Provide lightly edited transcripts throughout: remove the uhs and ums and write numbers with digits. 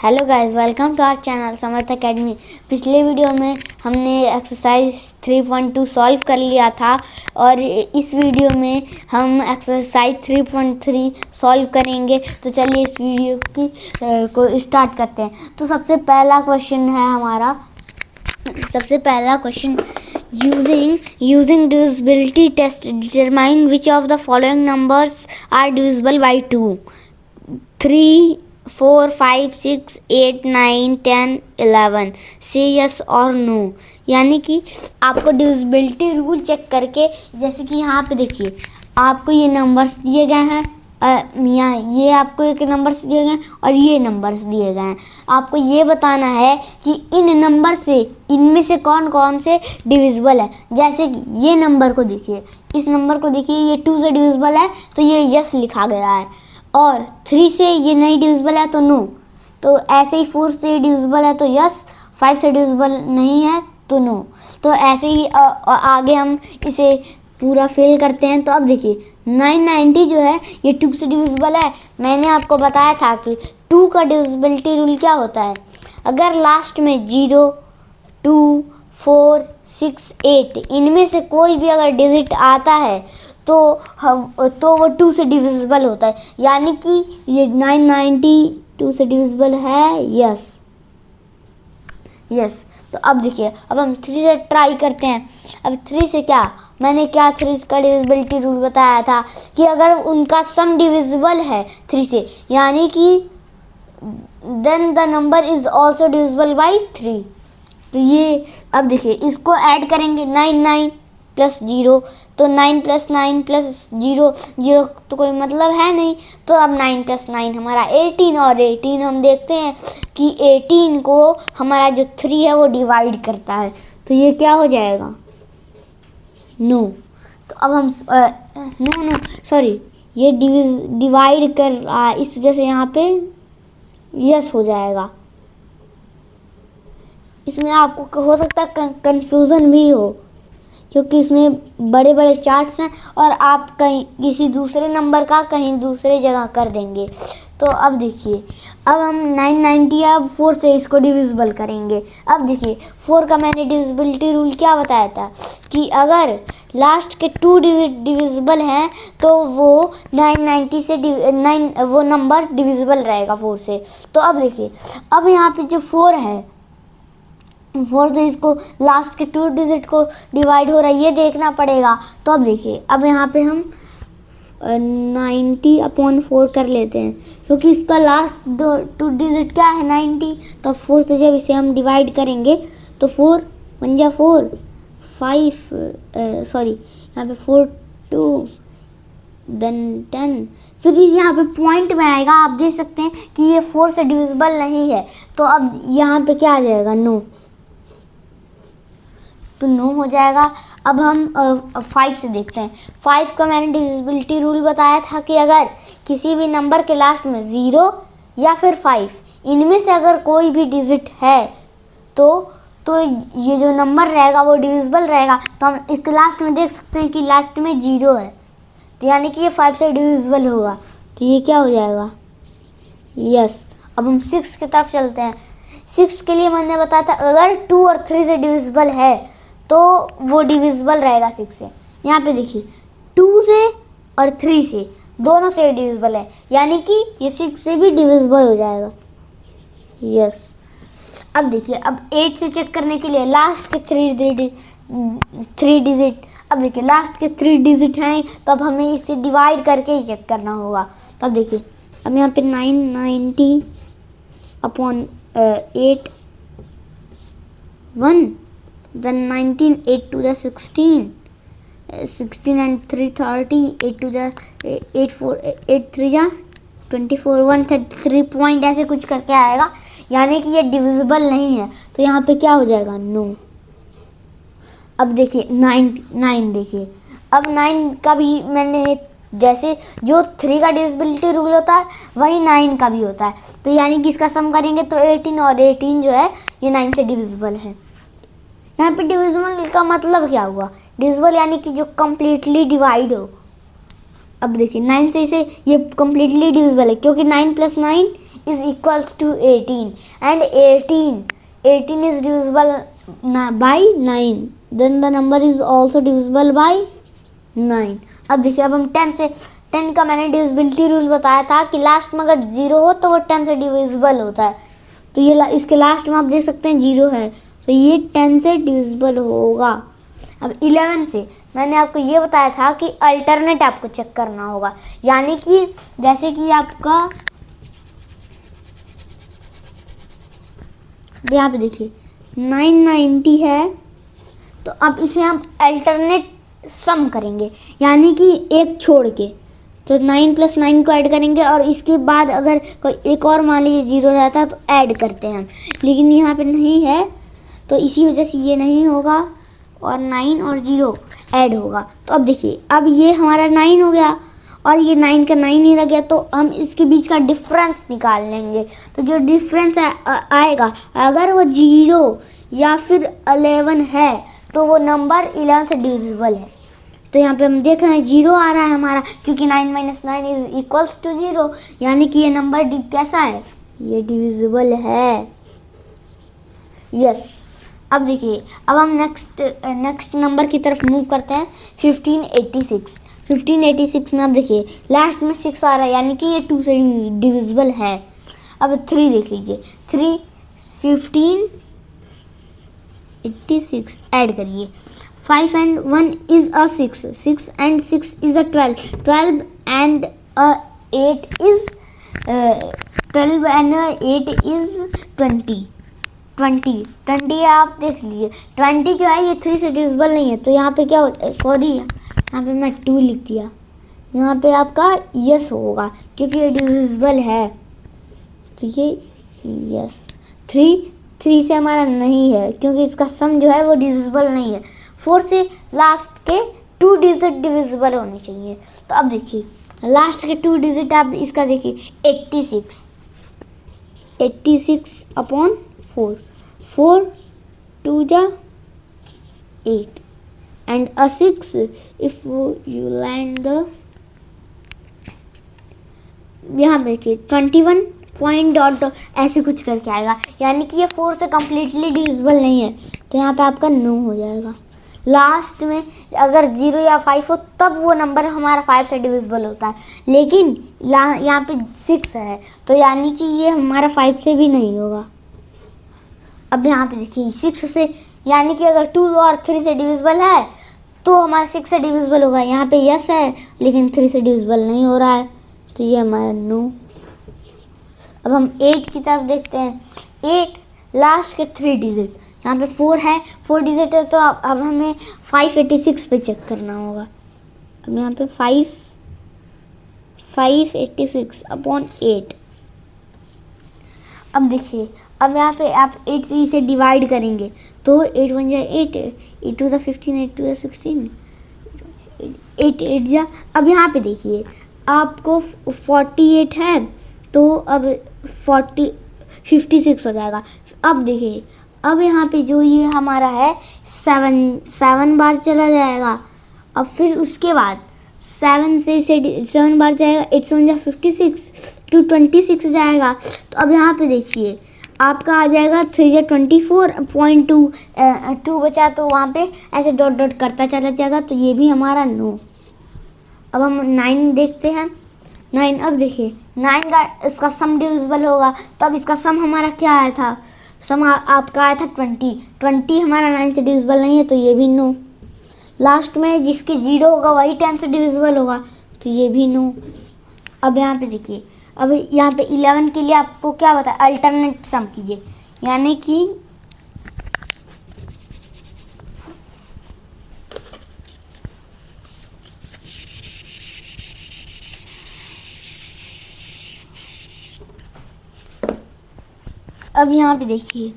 Hello guys, welcome to our channel Samarth academy. पिछले video में हमने एक्सरसाइज 3.2 सॉल्व कर लिया था और इस वीडियो में हम एक्सरसाइज 3.3 सॉल्व करेंगे। तो चलिए इस वीडियो की को स्टार्ट करते हैं। तो सबसे पहला क्वेश्चन है हमारा, using divisibility test determine which of the following numbers are divisible by 2। 3, 4, 5, 6, 8, 9, 10, 11 से यस और नो। यानी कि आपको डिविजिबिलिटी रूल चेक करके, जैसे कि यहाँ पे देखिए आपको ये नंबर्स दिए गए हैं, यहाँ ये आपको एक नंबर्स दिए गए हैं और ये नंबर्स दिए गए हैं। आपको ये बताना है कि इन नंबर से इनमें से कौन कौन से डिविजिबल है। जैसे कि ये नंबर को देखिए, इस नंबर को देखिए, ये 2 से डिविजिबल है तो ये यस लिखा गया है, और 3 से ये नहीं डिविजिबल है तो नो। तो ऐसे ही 4 से डिविजिबल है तो यस, 5 से डिविजिबल नहीं है तो नो। तो ऐसे ही आगे हम इसे पूरा फिल करते हैं। तो अब देखिए 990 जो है ये 2 से डिविजिबल है। मैंने आपको बताया था कि 2 का डिविजिबिलिटी रूल क्या होता है। अगर लास्ट में 0, 2, 4, 6, 8 इनमें से कोई भी अगर डिजिट आता है तो वो 2 से डिविजिबल होता है। यानी कि ये 990 2 से डिविजिबल है, यस। तो अब देखिए, अब हम 3 से ट्राई करते हैं। अब 3 से क्या, मैंने क्या 3 का डिविजिबिलिटी रूल बताया था कि अगर उनका सम डिविजिबल है 3 से, यानी कि then the number is also divisible by 3। तो ये अब देखिए इसको ऐड करेंगे 9 प्लस 0, तो 9 प्लस 9 प्लस 0 0 तो कोई मतलब है नहीं। तो अब 9 प्लस 9 हमारा 18, और 18 हम देखते हैं कि 18 को हमारा जो 3 है वो डिवाइड करता है। तो ये क्या हो जाएगा, नो। तो अब हम ये डिवाइड कर रहा है, इस वजह से यहाँ पे यस हो जाएगा। इसमें आपको हो सकता है कंफ्यूजन भी हो, क्योंकि इसमें बड़े बड़े चार्ट्स हैं और आप कहीं किसी दूसरे नंबर का कहीं दूसरे जगह कर देंगे। तो अब देखिए, अब हम 990 अब 4 से इसको डिविजिबल करेंगे। अब देखिए 4 का मैंने डिविजिबिलिटी रूल क्या बताया था कि अगर लास्ट के 2 डिविजिबल हैं तो वो 990 से वो नंबर डिविजिबल रहेगा 4 से। तो अब देखिए, अब यहाँ पे जो 4 है, 4 से इसको लास्ट के 2 डिजिट को डिवाइड हो रहा है, ये देखना पड़ेगा। तो अब देखिए, अब यहाँ पे हम 90/4 कर लेते हैं, क्योंकि इसका लास्ट 2 डिजिट क्या है 90। तो 4 से जब इसे हम डिवाइड करेंगे तो 4 1 जा 4, 5 यहाँ पे 4 2 देन 10। फिर यहाँ पे पॉइंट में आएगा, आप देख सकते हैं कि ये 4 से डिविजिबल नहीं है। तो अब यहाँ पे क्या आ जाएगा, नो। तो नो हो जाएगा। अब हम 5 से देखते हैं। 5 का मैंने डिविजिबिलिटी रूल बताया था कि अगर किसी भी नंबर के लास्ट में 0 या फिर 5 इनमें से अगर कोई भी डिजिट है तो ये जो नंबर रहेगा वो डिविजिबल रहेगा। तो हम इसके लास्ट में देख सकते हैं कि लास्ट में 0 है, तो यानी कि ये 5 से डिविजिबल होगा। तो ये क्या हो जाएगा, यस। अब हम 6 की तरफ चलते हैं। 6 के लिए मैंने बताया था अगर 2 और 3 से डिविजिबल है तो वो डिविजिबल रहेगा 6 से। यहाँ पे देखिए 2 से और 3 से दोनों से डिविजिबल है, यानी कि ये 6 से भी डिविजिबल हो जाएगा, यस। अब देखिए, अब 8 से चेक करने के लिए लास्ट के 3 डिजिट, अब देखिए लास्ट के 3 डिजिट हैं, तो अब हमें इसे डिवाइड करके ही चेक करना होगा। तो अब देखिए, अब यहाँ पे 990/8 1, then 19, 8 to the 16, 16 and 3 30, 8 to the 8 3 जा 24, 133 पॉइंट ऐसे कुछ करके आएगा, यानी कि ये डिविजिबल नहीं है। तो यहाँ पे क्या हो जाएगा, नो। अब देखिए 9 देखिए, अब 9 का भी मैंने, जैसे जो 3 का डिविजिबिलिटी रूल होता है वही 9 का भी होता है। तो यानी कि इसका सम करेंगे तो 18, और 18 जो है ये 9 से डिविजिबल है। यहाँ पे डिविजिबल का मतलब क्या हुआ, डिविजिबल यानी कि जो कम्प्लीटली डिवाइड हो। अब देखिए 9 से इसे ये कम्प्लीटली डिविजिबल है, क्योंकि 9 + 9 is equals to 18 and 18 is divisible by 9, then the number is also divisible by 9. अब देखिए, अब हम 10 का मैंने डिविजिबिलिटी रूल बताया था कि लास्ट में अगर 0 हो तो वो 10 से डिविजिबल होता है। तो ये इसके लास्ट में आप देख सकते हैं 0 है, तो ये 10 से डिविजिबल होगा। अब 11 से मैंने आपको ये बताया था कि अल्टरनेट आपको चेक करना होगा, यानी कि जैसे कि आपका यहाँ पे देखिए 990 है, तो अब इसे हम अल्टरनेट सम करेंगे, यानी कि एक छोड़ के, तो 9 + 9 को ऐड करेंगे और इसके बाद अगर कोई एक और मान लीजिए 0 रहता है तो ऐड करते हैं हम, लेकिन यहाँ पे नहीं है तो इसी वजह से ये नहीं होगा और 9 और 0 ऐड होगा। तो अब देखिए, अब ये हमारा 9 हो गया और ये 9 का 9 ही रह गया, तो हम इसके बीच का डिफरेंस निकाल लेंगे। तो जो डिफरेंस आएगा, अगर वो 0 या फिर 11 है तो वो नंबर 11 से डिविजिबल है। तो यहाँ पे हम देख रहे हैं 0 आ रहा है हमारा, क्योंकि 9 - 9 इज इक्वल्स टू 0, यानी कि ये नंबर कैसा है, ये डिविजिबल है। यस। अब देखिए, अब हम नेक्स्ट नंबर की तरफ मूव करते हैं, 1586। 1586 में अब देखिए लास्ट में 6 आ रहा है, यानी कि ये 2 से डिविजिबल है। अब 3 देख लीजिए, 3 1586 ऐड करिए, 5 and 1 is a 6, 6 and 6 is a 12, 12 and 8 is 12 and 8 is 20, 20 आप देख लीजिए, 20 जो है ये 3 से डिविजिबल नहीं है, तो यहाँ पे क्या होता है, सॉरी यहाँ पे मैं 2 लिख दिया, यहाँ पे आपका यस होगा क्योंकि ये डिविजिबल है, तो ये यस। 3 से हमारा नहीं है क्योंकि इसका सम जो है वो डिविजिबल नहीं है। 4 से लास्ट के 2 डिजिट डिविजिबल होने चाहिए। तो अब देखिए लास्ट के 2 डिजिट आप इसका देखिए 86 अपॉन 4, 4 2 जा 8 and a 6 if you land the, यहाँ देखिए 21 पॉइंट डॉट ऐसे कुछ करके आएगा, यानी कि ये 4 से कम्प्लीटली डिविजिबल नहीं है, तो यहाँ पे आपका नो हो जाएगा। लास्ट में अगर 0 या 5 हो तब वो नंबर हमारा 5 से डिविजिबल होता है, लेकिन यहाँ पे 6 है तो यानी कि ये हमारा 5 से भी नहीं होगा। अब यहाँ पे देखिए 6 से, यानी कि अगर 2 और 3 से डिविजिबल है तो हमारा 6 से डिविजिबल होगा। यहाँ पे यस है लेकिन 3 से डिविजिबल नहीं हो रहा है, तो ये हमारा नो। अब हम 8 की तरफ देखते हैं, 8 लास्ट के 3 डिजिट, यहाँ पे 4 है, 4 डिजिट है, तो अब हमें 586 पे चेक करना होगा। अब यहाँ पे 586 अपॉन 8। अब देखिए, अब यहाँ पे आप 8 से इसे डिवाइड करेंगे तो 8 1 जा 8, 8 2 15, 8 2 16, 8 8 जा। अब यहाँ पे देखिए आपको 48 है तो अब 56 हो जाएगा। अब देखिए, अब यहाँ पे जो ये हमारा है 7 बार चला जाएगा। अब फिर उसके बाद 7 से 7 बार जाएगा, 8 7 जा 56, 226 जाएगा। तो अब यहाँ पे देखिए आपका आ जाएगा 3 जा 24.2, 2 बचा तो वहाँ पे ऐसे डॉट डॉट करता चला जाएगा, तो ये भी हमारा नो। अब हम 9 देखते हैं, 9। अब देखिए 9 का इसका सम डिविजिबल होगा, तो अब इसका सम हमारा क्या आया था, सम आपका आया था 20 हमारा 9 से डिविजिबल नहीं है, तो ये भी नो। लास्ट में जिसके 0 होगा वही 10 से डिविजिबल होगा, तो ये भी नो। अब यहाँ पे देखिए, अब यहाँ पे 11 के लिए आपको क्या बताया, अल्टरनेट सम कीजिए, यानी कि अब यहाँ पे देखिए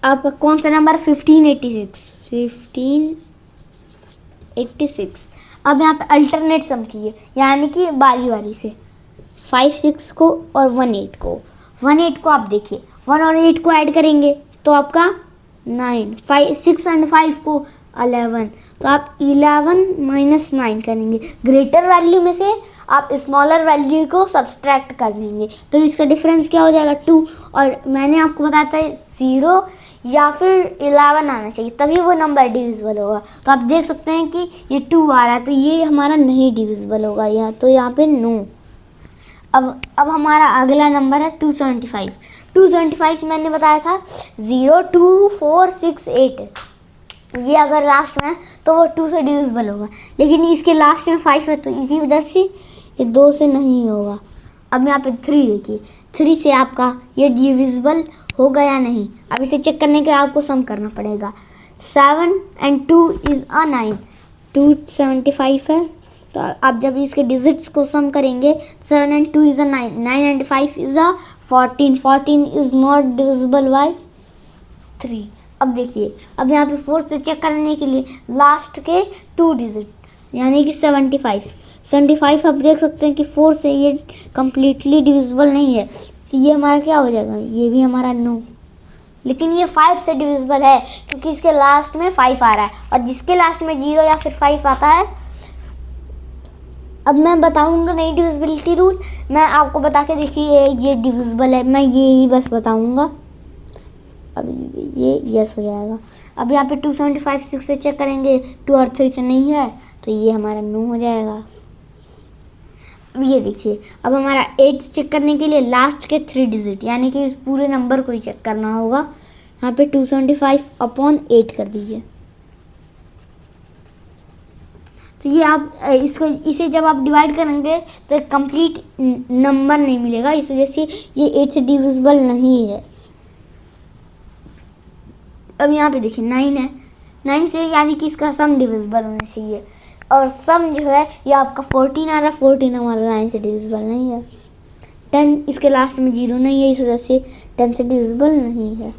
आपका कौन सा नंबर, 1586। अब यहाँ पे अल्टरनेट सम कीजिए, यानी कि बारी बारी से 5 6 को और 1 8 को। 1 8 को आप देखिए 1 और 8 को ऐड करेंगे तो आपका 9, 5 6 एंड 5 को 11, तो आप 11 - 9 करेंगे। ग्रेटर वैल्यू में से आप स्मॉलर वैल्यू को सब्सट्रैक्ट कर देंगे तो इसका डिफरेंस क्या हो जाएगा 2। और मैंने आपको बताया था 0 या फिर 11 आना चाहिए तभी वो नंबर डिविजिबल होगा। तो आप देख सकते हैं कि ये 2 आ रहा है तो ये हमारा नहीं डिविजिबल होगा, या तो यहाँ पे नो। अब हमारा अगला नंबर है 275। 275 मैंने बताया था 0 2 4 6 8, ये अगर लास्ट में है तो वो 2 से डिविजिबल होगा, लेकिन इसके लास्ट में 5 है तो इसी वजह से ये 2 से नहीं होगा। अब यहाँ पे 3 देखिए, 3 से आपका ये डिविजिबल होगा या नहीं। अब इसे चेक करने के लिए आपको सम करना पड़ेगा। 7 and 2 is a 9, 275 है तो आप जब इसके डिजिट्स को सम करेंगे 7 and 2 is a 9, 9 and 5 is a 14, 14 is not divisible by 3। अब देखिए, अब यहाँ पे 4 से चेक करने के लिए लास्ट के 2 डिजिट यानी कि 75 आप देख सकते हैं कि 4 से ये कम्प्लीटली डिविजिबल नहीं है तो ये हमारा क्या हो जाएगा, ये भी हमारा नो। लेकिन ये 5 से डिविजिबल है क्योंकि इसके लास्ट में 5 आ रहा है, और जिसके लास्ट में 0 या फिर 5 आता है, अब मैं बताऊंगा नहीं डिविजिबिलिटी रूल, मैं आपको बता के देखिए ये डिविजिबल है, मैं ये ही बस बताऊंगा। अब ये यस हो जाएगा। अब यहाँ पे 275 6 से चेक करेंगे, 2 और 3 से नहीं है तो ये हमारा नो हो जाएगा। अब ये देखिए, अब हमारा 8 चेक करने के लिए लास्ट के 3 डिजिट यानी कि पूरे नंबर को ही चेक करना होगा। यहाँ पे 275/8 कर दीजिए तो ये आप इसे जब आप डिवाइड करेंगे तो एक कंप्लीट नंबर नहीं मिलेगा, इस वजह से ये 8 से डिविजिबल नहीं है। अब यहाँ पे देखिए 9 है, 9 से यानी कि इसका सम डिविजिबल होना चाहिए, और सम जो है ये आपका 14 आ रहा है, 14 हमारा 9 से डिविजिबल नहीं है। 10 इसके लास्ट में 0 नहीं है, इस वजह से 10 से डिविजिबल नहीं है।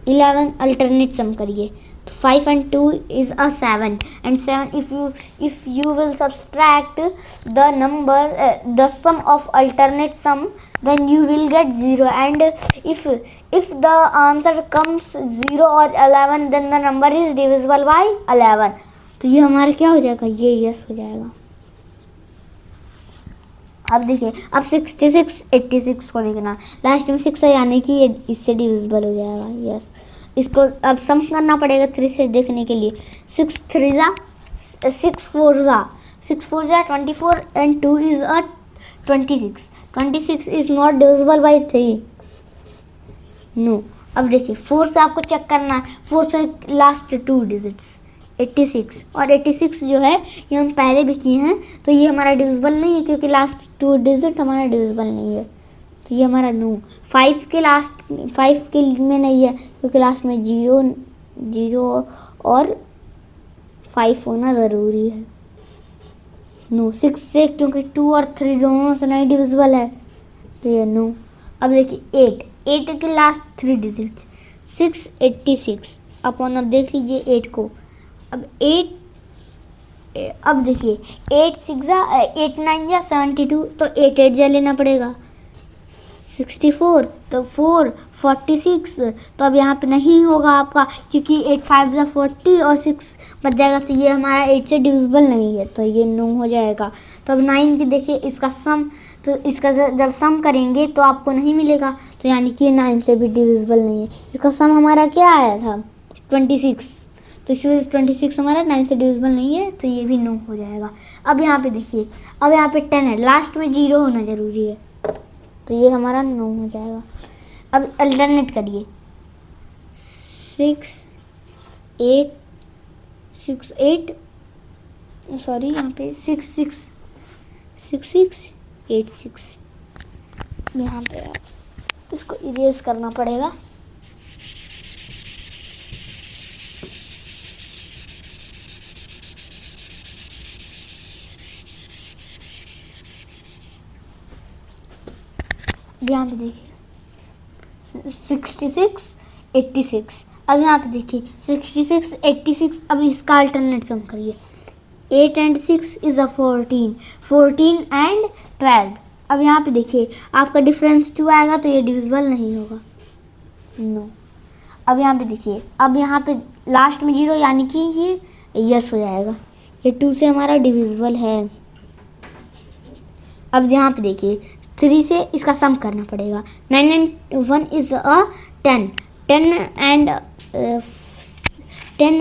11 अल्टरनेट सम करिए तो 5 and 2 is a 7, and 7 if you will subtract the number the sum of alternate sum then you will get 0, and if the answer comes 0 or 11 then the number is divisible by 11। तो ये हमारा क्या हो जाएगा, ये yes हो जाएगा। अब देखिए, अब 66 86 को देखना, लास्ट में 6 है यानी कि ये इससे डिविजिबल हो जाएगा, यस। इसको अब सम करना पड़ेगा 3 से देखने के लिए। 6 3 जा 6 4 जा 24 and 2 is a 26, 26 is not divisible by 3, no. अब देखिए 4 से आपको चेक करना है, 4 से लास्ट 2 डिजिट्स 86, और 86 जो है ये हम पहले भी किए हैं तो ये हमारा डिविजिबल नहीं है क्योंकि लास्ट 2 डिजिट हमारा डिविजिबल नहीं है, तो ये हमारा नो। 5 के लास्ट 5 के में नहीं है क्योंकि लास्ट में 0 और 5 होना ज़रूरी है, नो। 6 से क्योंकि 2 और 3 दोनों से नहीं डिविजिबल है तो ये नो। अब देखिए 8 के लास्ट 3 डिजिट 686 अपन, अब देख लीजिए 8 को। अब देखिए 8 6 जा 8 9 जा 72, तो 8 8 जा लेना पड़ेगा। 64 तो 4 46, तो अब यहाँ पे नहीं होगा आपका क्योंकि 8 5 जा 40 और 6 बच जाएगा, तो ये हमारा 8 से डिविजिबल नहीं है तो ये नो हो जाएगा। तो अब 9 की देखिए इसका सम, तो इसका जब सम करेंगे तो आपको नहीं मिलेगा, तो यानी कि 9 से भी डिविजिबल नहीं है। इसका सम हमारा क्या आया था 26, तो इसमें 26 हमारा 9 से डिविजिबल नहीं है तो ये भी नो हो जाएगा। अब यहाँ पे देखिए, अब यहाँ पे 10 है, लास्ट में 0 होना ज़रूरी है तो ये हमारा नो हो जाएगा। अब अल्टरनेट करिए 6 8 सॉरी यहाँ पे 6 6 8 6, यहाँ पे इसको इरेज करना पड़ेगा। यहाँ पे देखिए 66 86, अब यहाँ पे देखिए 66 86, अब इसका अल्टरनेट सम करिए। 8 and 6 is a 14, 14 and 12। अब यहाँ पे देखिए आपका डिफरेंस 2 आएगा तो ये डिविजिबल नहीं होगा, नो। अब यहाँ पे देखिए, अब यहाँ पे लास्ट में 0 यानी कि ये यस हो जाएगा, ये 2 से हमारा डिविजिबल है। अब यहाँ पे देखिए 3 से इसका सम करना पड़ेगा। 9 and 1 is a 10, 10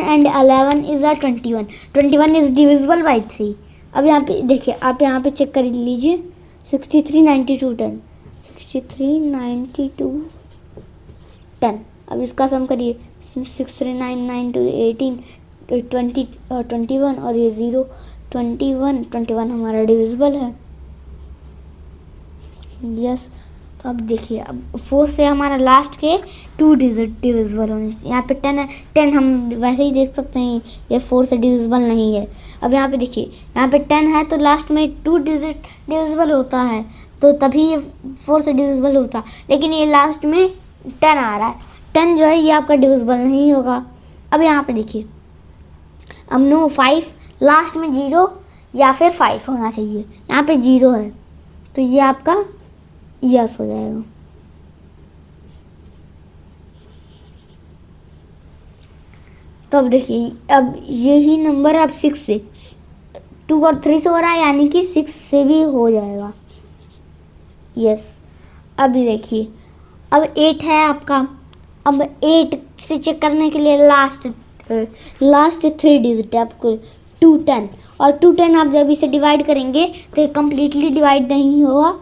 and 11 is a 21, 21 is divisible by 3। अब यहाँ पे देखिए, आप यहाँ पे चेक कर लीजिए 63 92 10, 63 92 10। अब इसका सम करिए 6 3 9 9 2 18 20 21 और ये 0 21 हमारा डिविजिबल है। यस। तो अब देखिए, अब 4 से हमारा लास्ट के 2 डिजिट डिविजिबल होने, यहाँ पे 10 है, 10 हम वैसे ही देख सकते हैं ये 4 से डिविजिबल नहीं है। अब यहाँ पे देखिए, यहाँ पे 10 है तो लास्ट में 2 डिजिट डिविजिबल होता है, तो तभी ये 4 से डिविजिबल होता, लेकिन ये लास्ट में 10 आ रहा है, 10 जो है ये आपका डिविजिबल नहीं होगा। अब यहाँ पे देखिए, अब नो 5 लास्ट में 0 या फिर 5 होना चाहिए, यहाँ पे 0 है तो ये आपका यस हो जाएगा। तो अब देखिए, अब यही नंबर अब 6 से 2 और 3 से हो रहा है, यानी कि 6 से भी हो जाएगा। यस। अब देखिए, अब 8 है आपका। अब 8 से चेक करने के लिए लास्ट 3 डिजिट है आपको 2 10, और 2 10 आप जब इसे डिवाइड करेंगे तो ये कम्प्लीटली डिवाइड नहीं होगा।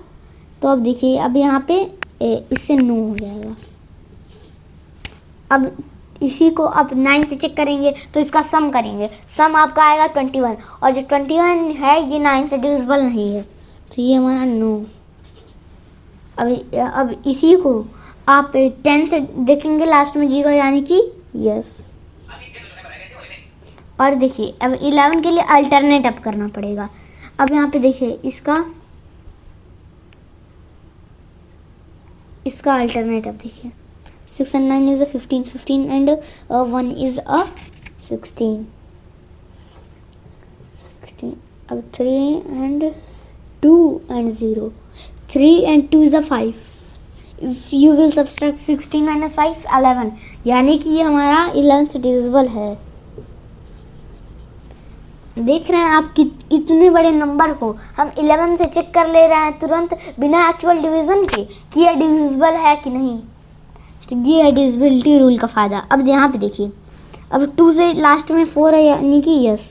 तो अब देखिए, अब यहाँ पे इससे 9 हो जाएगा। अब इसी को अब 9 से चेक करेंगे तो इसका सम करेंगे, सम आपका आएगा 21, और जो 21 है ये 9 से डिविजिबल नहीं है, तो ये हमारा 9। अब इसी को आप 10 से देखेंगे लास्ट में 0 यानी कि यस। और देखिए, अब 11 के लिए अल्टरनेट अप करना पड़ेगा। अब यहाँ पे देखिए, इसका अल्टरनेट अब देखिए 6 and 9 is a 15, 15 and 1 is a 16, 16। अब 3 and 2 and 0, 3 and 2 is a 5। If you will subtract 16 minus 5 11, यानी कि ये हमारा 11 से डिविजिबल है। देख रहे हैं आप कि इतने बड़े नंबर को हम 11 से चेक कर ले रहे हैं तुरंत, बिना एक्चुअल डिवीजन के कि यह डिविजिबल है कि नहीं। तो ये है डिविजिबिलिटी रूल का फ़ायदा। अब यहाँ पे देखिए, अब 2 से लास्ट में 4 है यानी कि यस।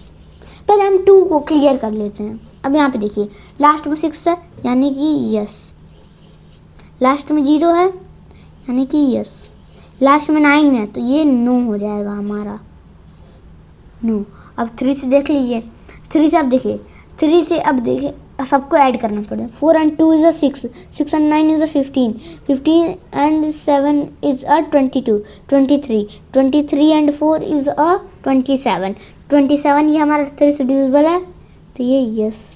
पहले हम 2 को क्लियर कर लेते हैं। अब यहाँ पे देखिए, लास्ट में 6 है यानी कि यस, लास्ट में 0 है यानी कि यस, लास्ट में 9 है तो ये 9 हो जाएगा हमारा 9। अब 3 से देख लीजिए, 3 से अब देखिए, 3 से अब देखिए सबको ऐड करना पड़ेगा। 4 and 2 is a 6, 6 and 9 is a 15, 15 and 7 is a 22, 23, 23 and 4 is a 27, 27 ये हमारा 3 से डिविजिबल है तो ये यस।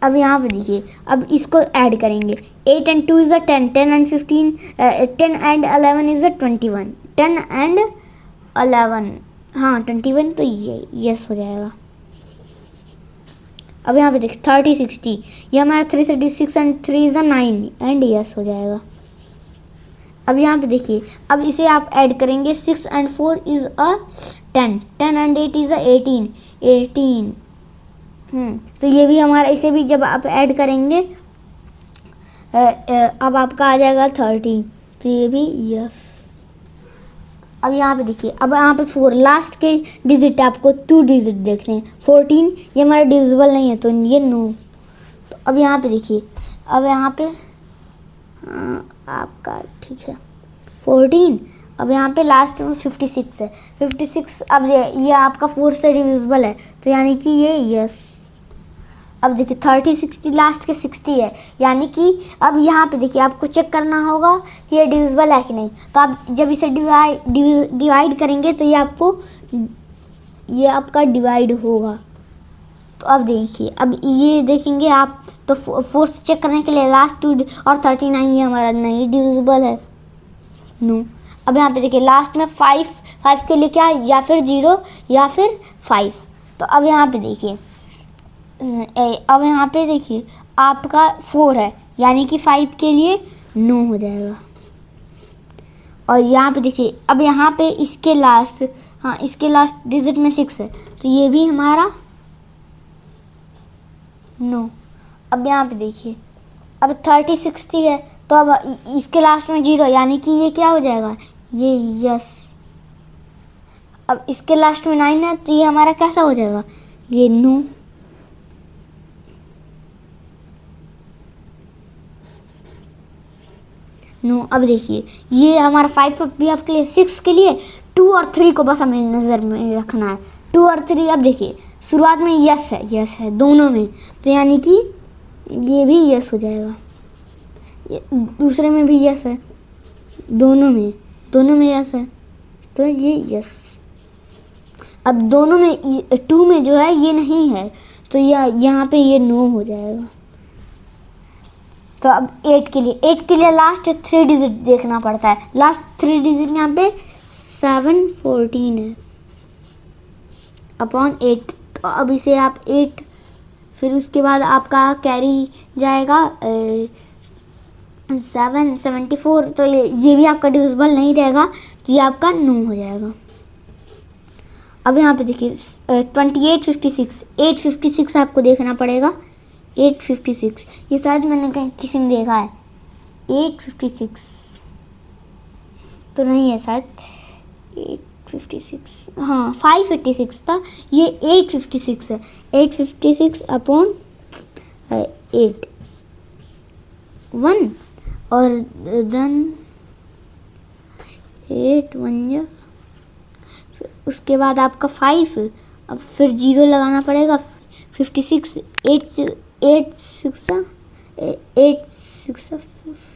अब यहाँ पे देखिए, अब इसको ऐड करेंगे। 8 and 2 is a 10, 10 and 15, 10 and 11 is a 21, 10 and 11, हाँ 21, तो ये यस हो जाएगा। अब यहाँ पे देखिए 30 60, ये हमारा 3 से 6 and 3 is a 9 and yes हो जाएगा। अब यहाँ पे देखिए, अब इसे आप ऐड करेंगे। 6 and 4 is a 10, 10 and 8 is a 18, 18। तो ये भी हमारा, इसे भी जब आप ऐड करेंगे अब आपका आ जाएगा 30, तो ये भी यस। अब यहाँ पे देखिए, अब यहाँ पे 4 लास्ट के डिजिट आपको 2 डिजिट देख रहे हैं। 14 ये हमारा डिविजिबल नहीं है तो ये 9। तो अब यहाँ पे देखिए, अब यहाँ पे आपका ठीक है 14। अब यहाँ पे लास्ट में 56 है, 56 अब ये आपका 4 से डिविजिबल है तो यानी कि ये यस। अब देखिए 30 60 लास्ट के 60 है, यानी कि अब यहाँ पे देखिए आपको चेक करना होगा कि ये डिविजिबल है कि नहीं। तो आप जब इसे डिवाइड करेंगे तो ये आपका डिवाइड होगा। तो अब देखिए, अब ये देखेंगे आप तो 4 से चेक करने के लिए लास्ट 2 और 39 ये हमारा नहीं डिविजिबल है, नो। अब यहाँ पे देखिए लास्ट में 5 के लिए क्या, या फिर 0 या फिर 5। तो अब यहाँ पे देखिए, अब यहाँ पे देखिए आपका 4 है यानी कि 5 के लिए 9 हो जाएगा। और यहाँ पे देखिए, अब यहाँ पे इसके लास्ट, हाँ इसके लास्ट डिजिट में 6 है तो ये भी हमारा 9। अब यहाँ पे देखिए, अब 30 60 है तो अब इसके लास्ट में 0, यानी कि ये क्या हो जाएगा, ये यस। अब इसके लास्ट में 9 है तो ये हमारा कैसा हो जाएगा, ये नो। नो। अब देखिए ये हमारा 5 भी आपके लिए, 6 के लिए 2 और 3 को बस हमें नज़र में रखना है, 2 और 3। अब देखिए शुरुआत में यस है दोनों में, तो यानी कि ये भी यस हो जाएगा, दूसरे में भी यस है, दोनों में यस है, तो ये यस। अब दोनों में 2 में जो है ये नहीं है, तो यहाँ पे ये नो हो जाएगा। तो अब 8 के लिए लास्ट 3 डिजिट देखना पड़ता है, लास्ट 3 डिजिट यहाँ पे 7 14 है अपॉन 8। तो अब इसे आप 8, फिर उसके बाद आपका कैरी जाएगा 7 74, तो ये भी आपका डिविजिबल नहीं रहेगा, तो ये आपका नो हो जाएगा। अब यहाँ पे देखिए 28 56, 856 आपको देखना पड़ेगा, 856, ये शायद मैंने कहीं किसी में देखा है, 856 तो नहीं है शायद, 856, हाँ 586 था, ये 856 है, 856 अपॉन 8 1 और देन 8 1 उसके बाद आपका 5, अब फिर 0 लगाना पड़ेगा, 56 8 6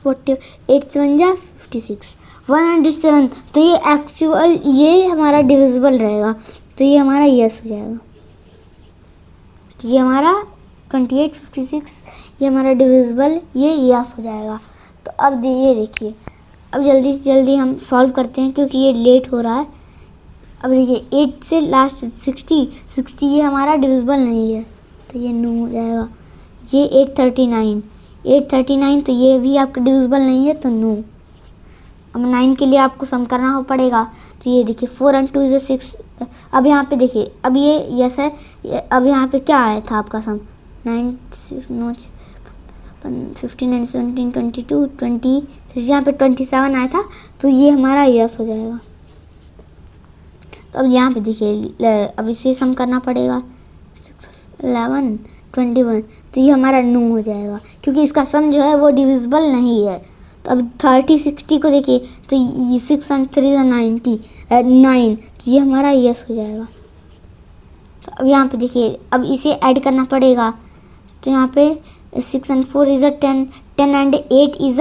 40, 8 7 जा 56, 107। तो ये एक्चुअल, ये हमारा डिविजिबल रहेगा, तो ये हमारा यस हो जाएगा। तो ये हमारा 28 56 ये हमारा डिविजिबल, ये यस हो जाएगा। तो अब ये देखिए, अब जल्दी से जल्दी हम सॉल्व करते हैं क्योंकि ये लेट हो रहा है। अब देखिए 8 से लास्ट 60 ये हमारा डिविजिबल नहीं है, तो ये नो हो जाएगा। ये 839 तो ये भी आपका डिविजिबल नहीं है, तो नो। अब 9 के लिए आपको सम करना पड़ेगा, तो ये देखिए 4 and 2 is 6। अब यहाँ पे देखिए, अब ये यस है, अब यहाँ पे क्या आया था आपका सम, 9 6 9 15 and 17 22 20, यहाँ पे 27 आया था, तो ये हमारा यस हो जाएगा। तो अब यहाँ पे देखिए, अब इसे सम करना पड़ेगा, 11 21, तो ये हमारा नो हो जाएगा क्योंकि इसका सम जो है वो डिविजिबल नहीं है। तो अब 30 60 को देखिए, तो ये 6 and 3 is 9, तो ये हमारा यस हो जाएगा। तो अब यहाँ पे देखिए, अब इसे ऐड करना पड़ेगा, तो यहाँ पे 6 and 4 is 10, 10 and 8 is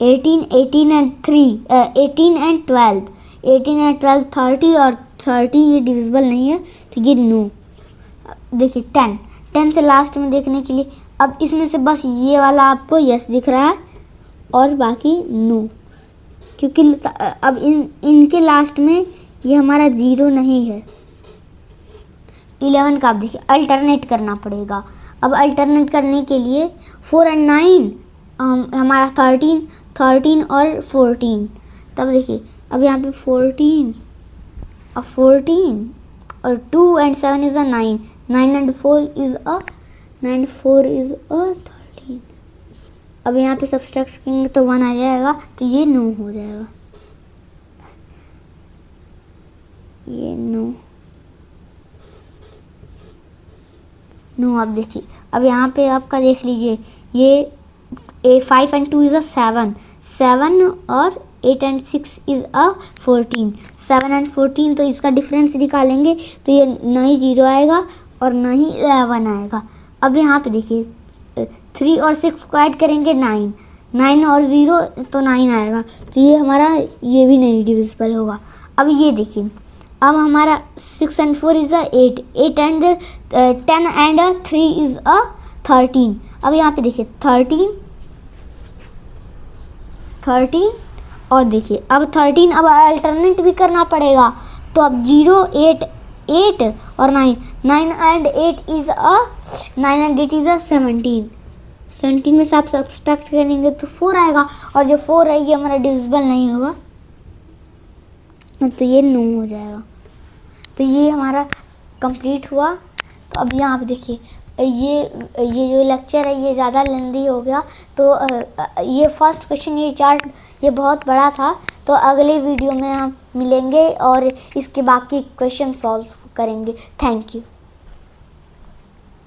18, 18 and 3 18 and 12, 18 and 12 30, और 30 ये डिविजिबल नहीं है, तो ये नो। देखिए 10 से लास्ट में देखने के लिए, अब इसमें से बस ये वाला आपको यस दिख रहा है और बाकी नो, क्योंकि अब इनके लास्ट में ये हमारा 0 नहीं है। 11 का आप देखिए अल्टरनेट करना पड़ेगा। अब अल्टरनेट करने के लिए 4 and 9 हमारा 13 और 14। तब देखिए, अब यहाँ पे 14 और 2 and 7 is 9, 9 and 4 is 13। अब यहाँ पे सब्सट्रैक्ट करेंगे तो 1 आ जाएगा, तो ये नो हो जाएगा, ये नो। अब देखिए, अब यहाँ पे आपका देख लीजिए, ये 5 and 2 is 7, और 8 and 6 is 14, 7 and 14, तो इसका डिफरेंस निकालेंगे तो ये ना ही 0 आएगा और ना ही 11 आएगा। अब यहाँ पे देखिए 3 और 6 को ऐड करेंगे 9 और 0 तो 9 आएगा, तो ये हमारा ये भी नहीं डिविजिबल होगा। अब ये देखिए, अब हमारा 6 and 4 is 8, 8 and 10 and 3 is 13। अब यहाँ पे देखिए 13 और देखिए अब 13, अब अल्टरनेट भी करना पड़ेगा, तो अब 0 8 और 9 and 8 is 17 में से आप सब्सट्रैक्ट करेंगे तो 4 आएगा, और जो 4 है ये हमारा डिविजिबल नहीं होगा, तो ये नो हो जाएगा। तो ये हमारा कंप्लीट हुआ। तो अब यहाँ पे देखिए ये जो लेक्चर है ये ज़्यादा लेंदी हो गया, तो ये फर्स्ट क्वेश्चन ये चार्ट ये बहुत बड़ा था, तो अगले वीडियो में हम मिलेंगे और इसके बाकी क्वेश्चन सॉल्व करेंगे। Thank you.